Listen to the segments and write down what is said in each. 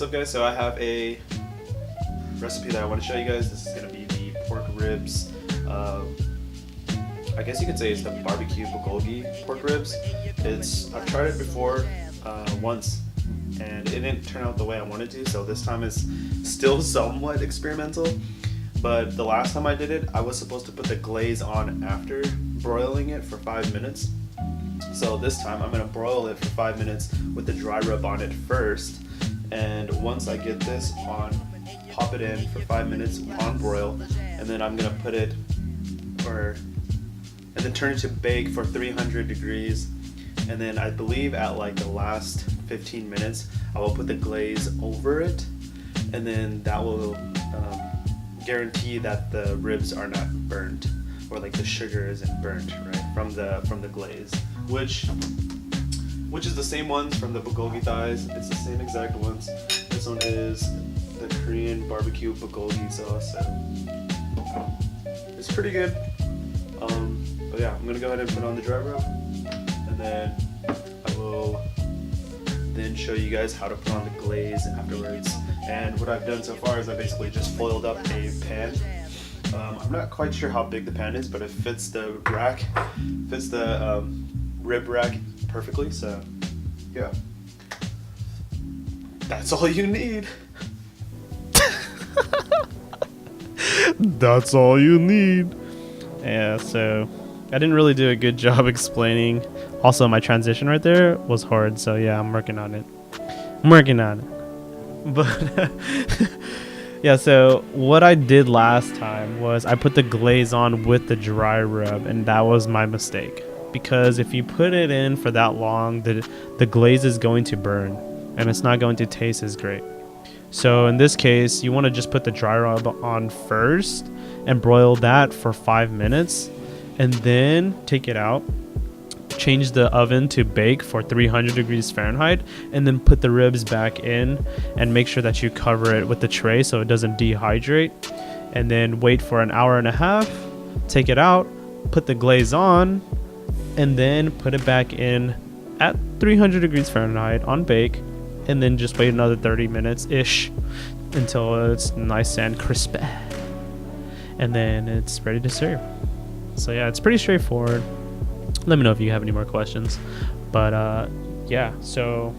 up, guys? So I have a recipe that I want to show you guys. This is going to be the pork ribs. I guess you could say it's the BBQ Bulgogi pork ribs. I've tried it before once, and it didn't turn out the way I wanted to, so this time is still somewhat experimental. But the last time I did it, I was supposed to put the glaze on after broiling it for 5 minutes. So this time I'm going to broil it for 5 minutes with the dry rub on it first. And once I get this on, pop it in for 5 minutes on broil, and then I'm going to put it, and then turn it to bake for 300 degrees. And then I believe at like the last 15 minutes, I will put the glaze over it. And then that will guarantee that the ribs are not burnt, or like the sugar isn't burnt, right, from the glaze, which is the same ones from the bulgogi thighs. It's the same exact ones. This one is the Korean barbecue bulgogi sauce, so it's pretty good. But yeah, I'm gonna go ahead and put on the dry rub, and then I will then show you guys how to put on the glaze afterwards. And what I've done so far is I basically just foiled up a pan. I'm not quite sure how big the pan is, but it fits the rib rack perfectly, so yeah. That's all you need. That's all you need. Yeah, so I didn't really do a good job explaining. Also, my transition right there was hard, so yeah, I'm working on it. But yeah, so what I did last time was I put the glaze on with the dry rub, and that was my mistake. Because if you put it in for that long, the glaze is going to burn, and it's not going to taste as great. So in this case, you want to just put the dry rub on first and broil that for 5 minutes, and then take it out, change the oven to bake for 300 degrees Fahrenheit, and then put the ribs back in and make sure that you cover it with the tray so it doesn't dehydrate, and then wait for an hour and a half, take it out, put the glaze on, and then put it back in at 300 degrees Fahrenheit on bake, and then just wait another 30 minutes ish until it's nice and crispy, and then it's ready to serve. So yeah, it's pretty straightforward. Let me know if you have any more questions. But yeah, so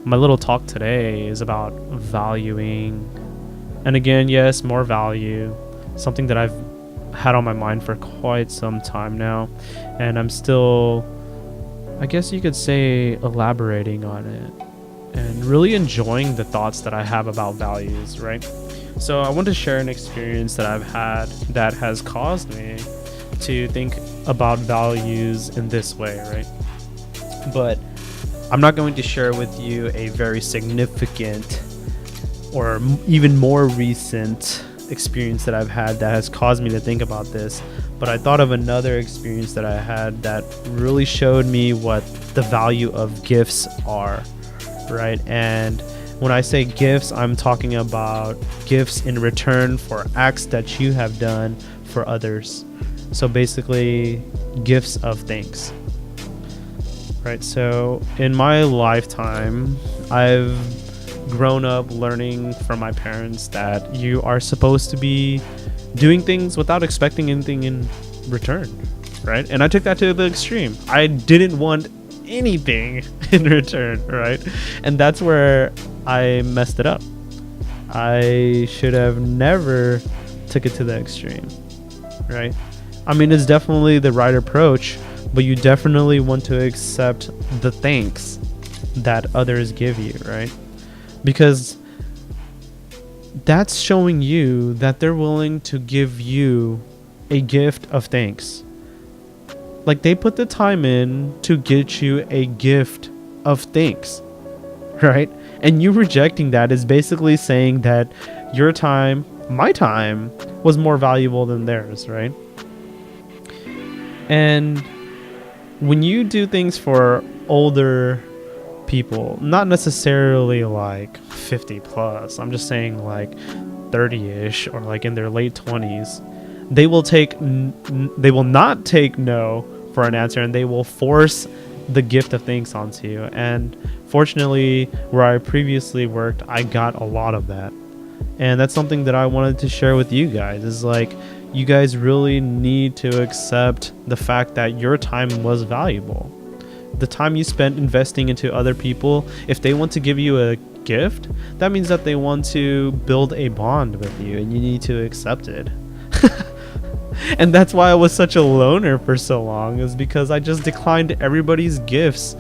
my little talk today is about valuing. And again, yes, more value. Something that I've had on my mind for quite some time now. And I'm still, I guess you could say, elaborating on it. And really enjoying the thoughts that I have about values, right? So I want to share an experience that I've had that has caused me to think about values in this way, right? But I'm not going to share with you a very significant or even more recent experience that I've had that has caused me to think about this. But I thought of another experience that I had that really showed me what the value of gifts are, right? And when I say gifts, I'm talking about gifts in return for acts that you have done for others. So basically, gifts of thanks, right? So in my lifetime, I've grown up learning from my parents that you are supposed to be doing things without expecting anything in return, right? And I took that to the extreme. I didn't want anything in return, right? And that's where I messed it up. I should have never took it to the extreme, right? I mean, it's definitely the right approach, but you definitely want to accept the thanks that others give you, right? Because that's showing you that they're willing to give you a gift of thanks. Like, they put the time in to get you a gift of thanks, right? And you rejecting that is basically saying that your time, my time, was more valuable than theirs, right? And when you do things for older people, not necessarily like 50 plus, I'm just saying like 30-ish or like in their late 20s, they will not take no for an answer, and they will force the gift of thanks onto you. And Fortunately, where I previously worked, I got a lot of that. And that's something that I wanted to share with you guys, is like, you guys really need to accept the fact that your time was valuable. The time you spent investing into other people, if they want to give you a gift, that means that they want to build a bond with you, and you need to accept it. And that's why I was such a loner for so long, is because I just declined everybody's gifts,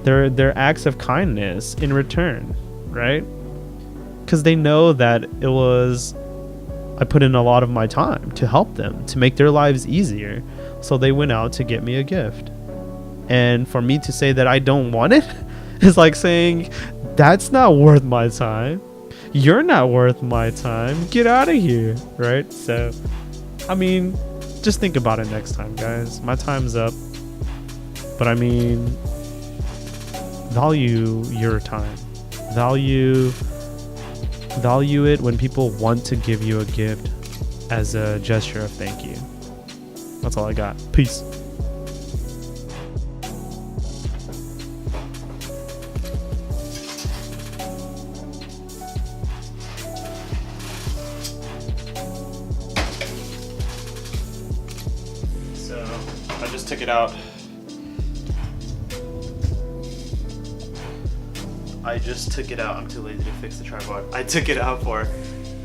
their acts of kindness in return, right? Because they know that I put in a lot of my time to help them, to make their lives easier. So they went out to get me a gift. And for me to say that I don't want it is like saying, that's not worth my time. You're not worth my time. Get out of here, right? So, I mean, just think about it next time, guys. My time's up. But I mean, value your time. Value it when people want to give you a gift as a gesture of thank you. That's all I got. Peace. So I just took it out. I'm too lazy to fix the tripod. I took it out for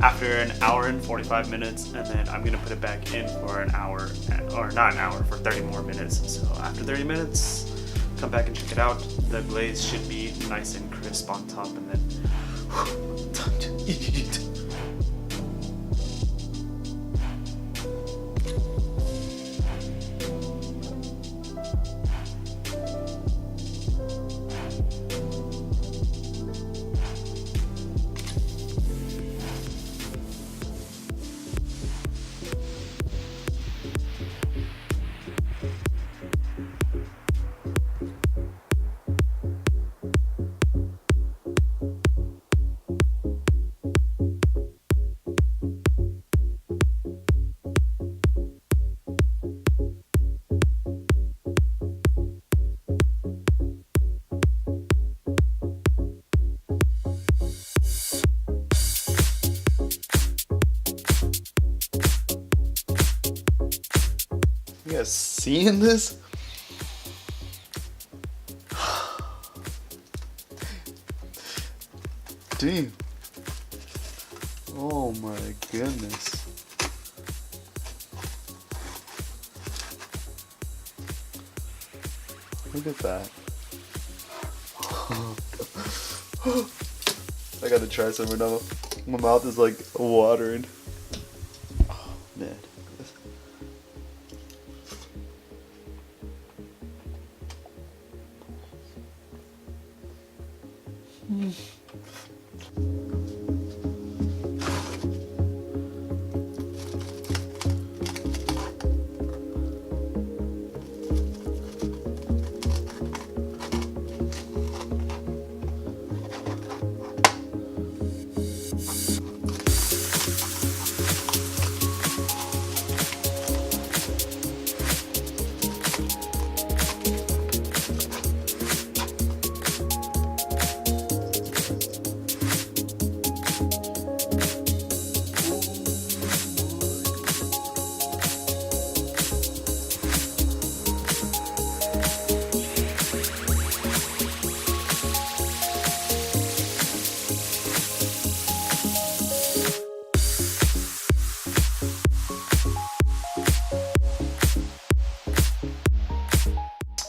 after an hour and 45 minutes, and then I'm gonna put it back in for an hour, or not an hour, for 30 more minutes. So after 30 minutes, come back and check it out. The glaze should be nice and crisp on top, and then time to eat. You guys seeing this? Damn. Oh my goodness. Look at that. I gotta try some right now. My mouth is like watering. Oh man.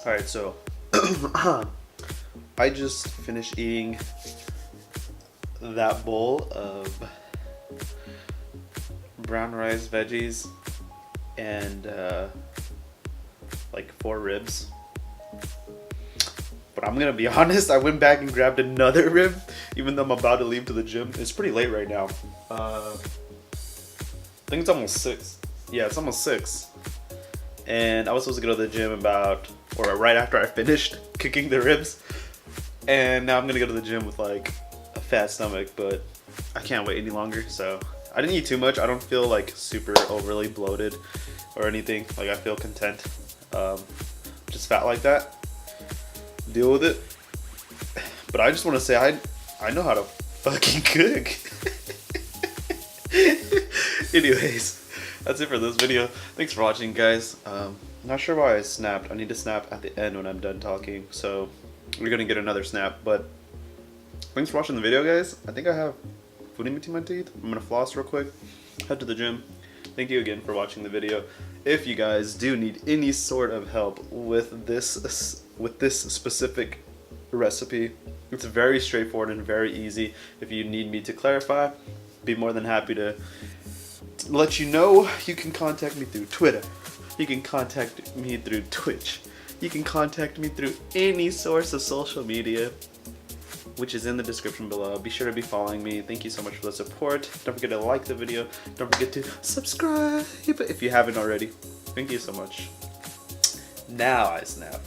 Alright, so I just finished eating that bowl of brown rice, veggies, and like 4 ribs. But I'm gonna be honest, I went back and grabbed another rib, even though I'm about to leave to the gym. It's pretty late right now. I think it's almost 6. Yeah, it's almost 6. And I was supposed to go to the gym right after I finished cooking the ribs. And now I'm gonna go to the gym with like a fat stomach, but I can't wait any longer. So I didn't eat too much. I don't feel like super overly bloated or anything. Like I feel content. Just fat like that. Deal with it. But I just want to say I know how to fucking cook. Anyways, that's it for this video. Thanks for watching, guys. Not sure why I snapped. I need to snap at the end when I'm done talking, so we're gonna get another snap. But thanks for watching the video, guys. I think I have food in between my teeth. I'm gonna floss real quick, head to the gym. Thank you again for watching the video. If you guys do need any sort of help with this specific recipe, it's very straightforward and very easy. If you need me to clarify, be more than happy to let you know. You can contact me through Twitter. You can contact me through Twitch. You can contact me through any source of social media, which is in the description below. Be sure to be following me. Thank you so much for the support. Don't forget to like the video. Don't forget to subscribe if you haven't already. Thank you so much. Now I snap.